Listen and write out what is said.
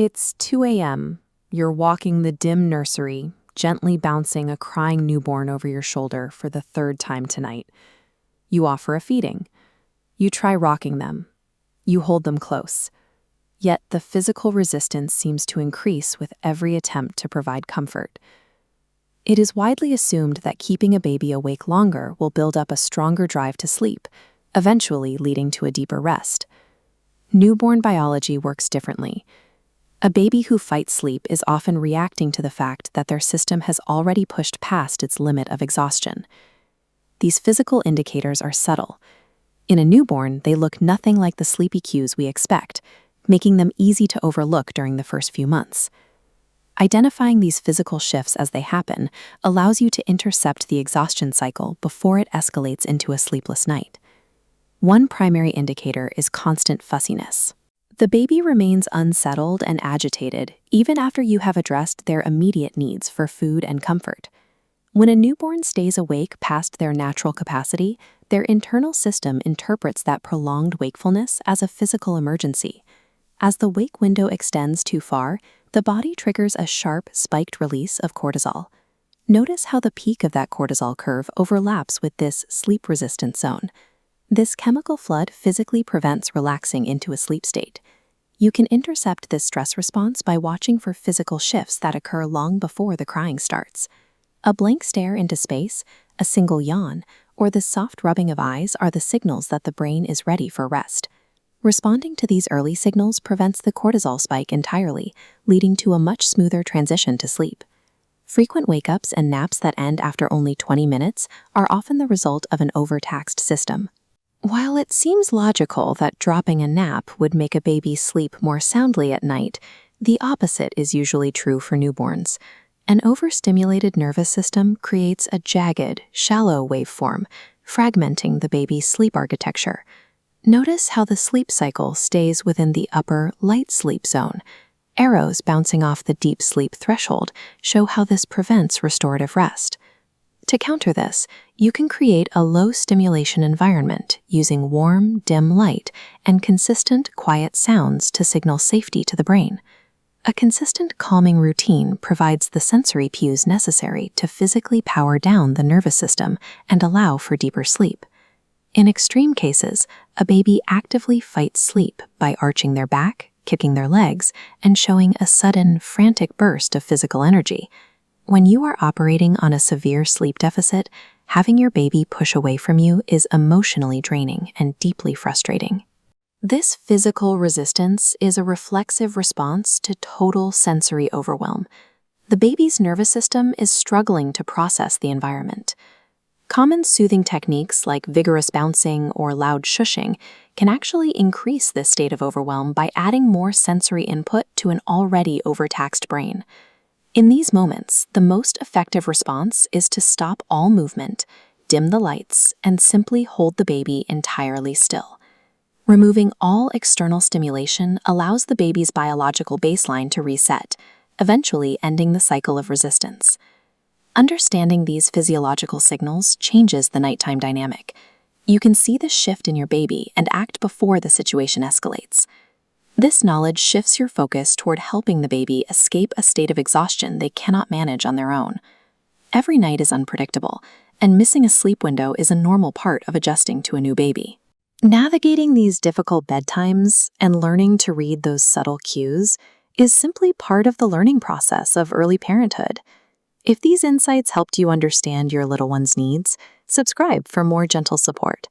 It's 2 a.m. You're walking the dim nursery, gently bouncing a crying newborn over your shoulder for the third time tonight. You offer a feeding. You try rocking them. You hold them close. Yet the physical resistance seems to increase with every attempt to provide comfort. It is widely assumed that keeping a baby awake longer will build up a stronger drive to sleep, eventually leading to a deeper rest. Newborn biology works differently. A baby who fights sleep is often reacting to the fact that their system has already pushed past its limit of exhaustion. These physical indicators are subtle. In a newborn, they look nothing like the sleepy cues we expect, making them easy to overlook during the first few months. Identifying these physical shifts as they happen allows you to intercept the exhaustion cycle before it escalates into a sleepless night. One primary indicator is constant fussiness. The baby remains unsettled and agitated even after you have addressed their immediate needs for food and comfort. When a newborn stays awake past their natural capacity, their internal system interprets that prolonged wakefulness as a physical emergency. As the wake window extends too far, the body triggers a sharp, spiked release of cortisol. Notice how the peak of that cortisol curve overlaps with this sleep-resistant zone. This chemical flood physically prevents relaxing into a sleep state. You can intercept this stress response by watching for physical shifts that occur long before the crying starts. A blank stare into space, a single yawn, or the soft rubbing of eyes are the signals that the brain is ready for rest. Responding to these early signals prevents the cortisol spike entirely, leading to a much smoother transition to sleep. Frequent wake-ups and naps that end after only 20 minutes are often the result of an overtaxed system. While it seems logical that dropping a nap would make a baby sleep more soundly at night, the opposite is usually true for newborns. An overstimulated nervous system creates a jagged, shallow waveform, fragmenting the baby's sleep architecture. Notice how the sleep cycle stays within the upper, light sleep zone. Arrows bouncing off the deep sleep threshold show how this prevents restorative rest. To counter this, you can create a low-stimulation environment using warm, dim light and consistent, quiet sounds to signal safety to the brain. A consistent calming routine provides the sensory cues necessary to physically power down the nervous system and allow for deeper sleep. In extreme cases, a baby actively fights sleep by arching their back, kicking their legs, and showing a sudden, frantic burst of physical energy. When you are operating on a severe sleep deficit, having your baby push away from you is emotionally draining and deeply frustrating. This physical resistance is a reflexive response to total sensory overwhelm. The baby's nervous system is struggling to process the environment. Common soothing techniques like vigorous bouncing or loud shushing can actually increase this state of overwhelm by adding more sensory input to an already overtaxed brain. In these moments, the most effective response is to stop all movement, dim the lights, and simply hold the baby entirely still. Removing all external stimulation allows the baby's biological baseline to reset, eventually ending the cycle of resistance. Understanding these physiological signals changes the nighttime dynamic. You can see the shift in your baby and act before the situation escalates. This knowledge shifts your focus toward helping the baby escape a state of exhaustion they cannot manage on their own. Every night is unpredictable, and missing a sleep window is a normal part of adjusting to a new baby. Navigating these difficult bedtimes and learning to read those subtle cues is simply part of the learning process of early parenthood. If these insights helped you understand your little one's needs, subscribe for more gentle support.